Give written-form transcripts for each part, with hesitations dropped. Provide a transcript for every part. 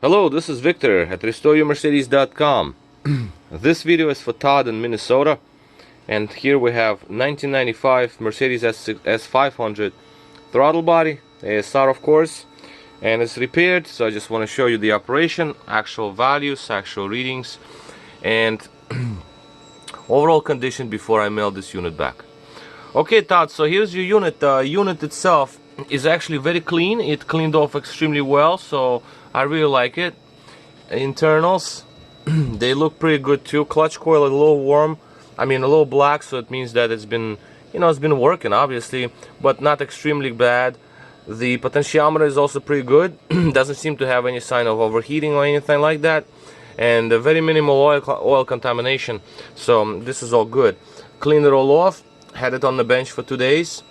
Hello, this is Victor at RestoreYourMercedes.com. This video is for Todd in Minnesota, and here we have 1995 Mercedes S500 throttle body, ASR of course, and it's repaired. So I just want to show you the operation, actual values, actual readings, and overall condition before I mail this unit back. Okay, Todd, so here's your unit. The unit itself is actually very clean. It cleaned off extremely well, so I really like it. Internals, they look pretty good too. Clutch coil a little warm, a little black, so it means that it's been, it's been working obviously, but not extremely bad. The potentiometer is also pretty good. Doesn't seem to have any sign of overheating or anything like that, and very minimal oil contamination, so this is all good. Cleaned it all off, had it on the bench for 2 days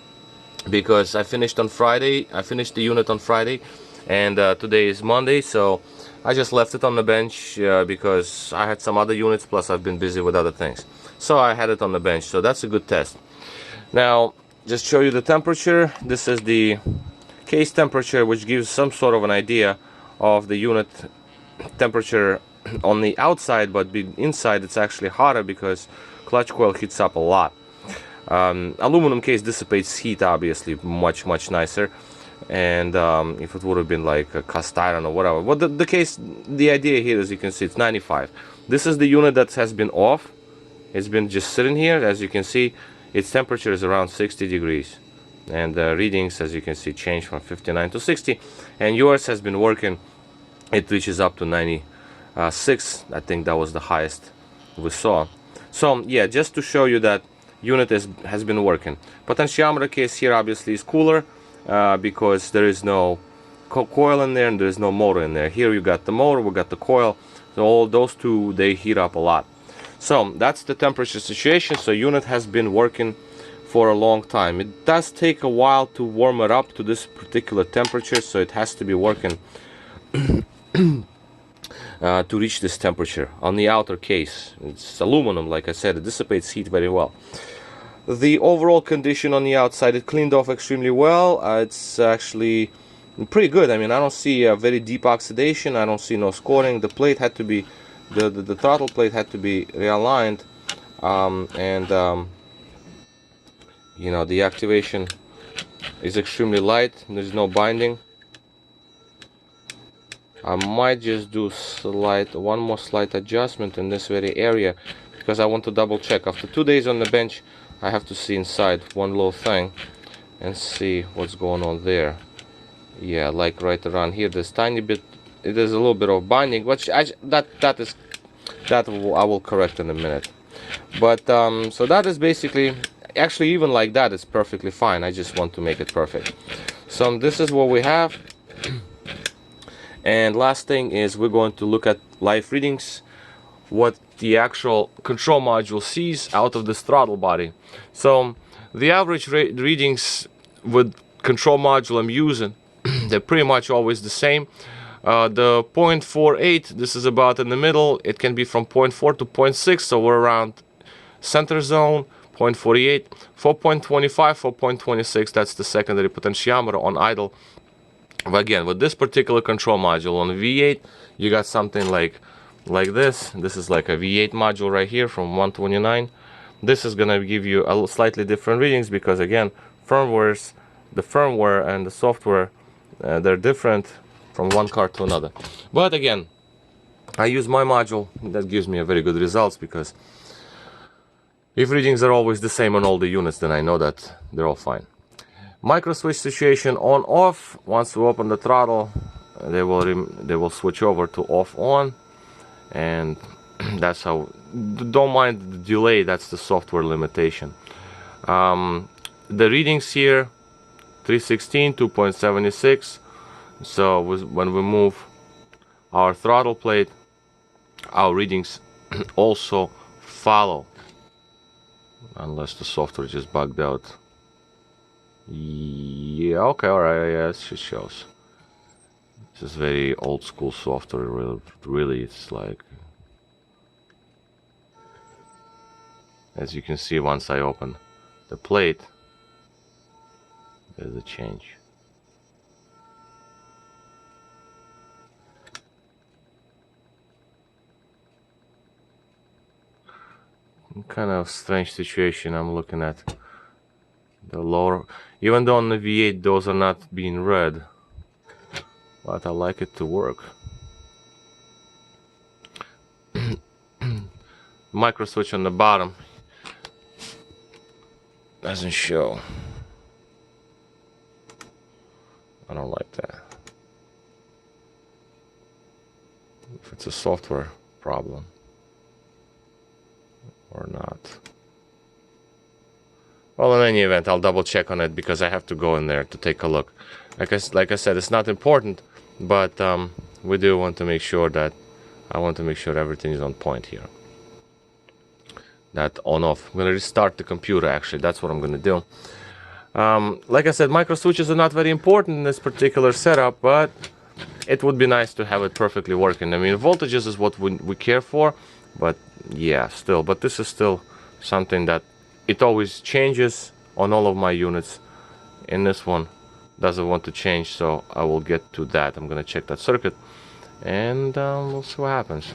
because I finished on Friday. I finished the unit on Friday, and today is Monday, so I just left it on the bench because I had some other units, plus I've been busy with other things, so I had it on the bench. So that's a good test. Now just show you the temperature. This is the case temperature, which gives some sort of an idea of the unit temperature on the outside, but inside it's actually hotter because clutch coil heats up a lot. Aluminum case dissipates heat obviously much nicer, and if it would have been like a cast iron or whatever, but the idea here, as you can see, it's 95. This is the unit that has been off. It's been just sitting here. As you can see, its temperature is around 60 degrees, and the readings, as you can see, change from 59 to 60, and yours has been working. It reaches up to 96. I think that was the highest we saw. So yeah, just to show you that unit has been working. Potentiometer case here obviously is cooler because there is no coil in there and there is no motor in there. Here you got the motor, we got the coil, so all those two, they heat up a lot. So that's the temperature situation. So unit has been working for a long time. It does take a while to warm it up to this particular temperature, so it has to be working to reach this temperature. On the outer case, it's aluminum, like I said, it dissipates heat very well. The overall condition on the outside, it cleaned off extremely well. It's actually pretty good. I don't see a very deep oxidation. I don't see no scoring. The plate had to be, the throttle plate had to be realigned, the activation is extremely light. There's no binding. I might just do one more slight adjustment in this very area because I want to double check. After 2 days on the bench, I have to see inside one little thing and see what's going on there. Yeah, like right around here, there's tiny bit, there's a little bit of binding, which that I will correct in a minute. But so that is basically, actually even like that, it's perfectly fine. I just want to make it perfect. So this is what we have. And last thing is, we're going to look at live readings, what the actual control module sees out of this throttle body. So the average readings with control module I'm using, they're pretty much always the same. The 0.48, this is about in the middle. It can be from 0.4 to 0.6, so we're around center zone. 0.48, 4.25, 4.26, that's the secondary potentiometer on idle. But again, with this particular control module on V8, you got something like this. This is like a V8 module right here from 129. This is gonna give you a slightly different readings because, again, the firmware and the software, they're different from one car to another. But again, I use my module. That gives me a very good results, because if readings are always the same on all the units, then I know that they're all fine. Micro switch situation on off. Once we open the throttle, they will switch over to off on, and that's how. Don't mind the delay, that's the software limitation. The readings here, 316, 2.76. so when we move our throttle plate, our readings also follow, unless the software just bugged out. Yeah, okay, alright, yeah, it shows. This is very old school software, really. It's like, as you can see, once I open the plate, there's a change. Kind of strange situation I'm looking at. The lower, even though on the V8 those are not being read, but I like it to work. Micro switch on the bottom doesn't show. I don't like that. If it's a software problem or not. Well, in any event, I'll double check on it because I have to go in there to take a look. Like I said, it's not important, but we do want to make sure that I want to make sure everything is on point here. That on off. I'm gonna restart the computer. Actually, that's what I'm gonna do. Like I said, micro switches are not very important in this particular setup, but it would be nice to have it perfectly working. I mean, voltages is what we care for, but yeah, still. But this is still something that it always changes on all of my units. In this one, doesn't want to change, so I will get to that. I'm gonna check that circuit, and we'll see what happens.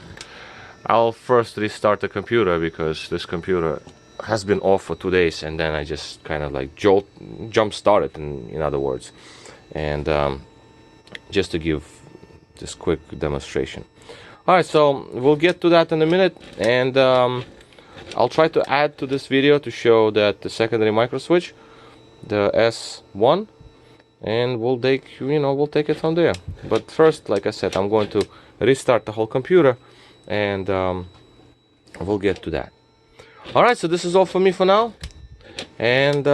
I'll first restart the computer because this computer has been off for 2 days, and then I just kind of like jump started, in other words, and just to give this quick demonstration. Alright, so we'll get to that in a minute, and I'll try to add to this video to show that the secondary micro switch, the S1, and we'll take it from there. But first, like I said, I'm going to restart the whole computer, and we'll get to that. Alright, so this is all for me for now, and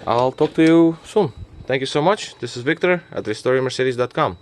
I'll talk to you soon. Thank you so much. This is Victor at RestoreYourMercedes.com.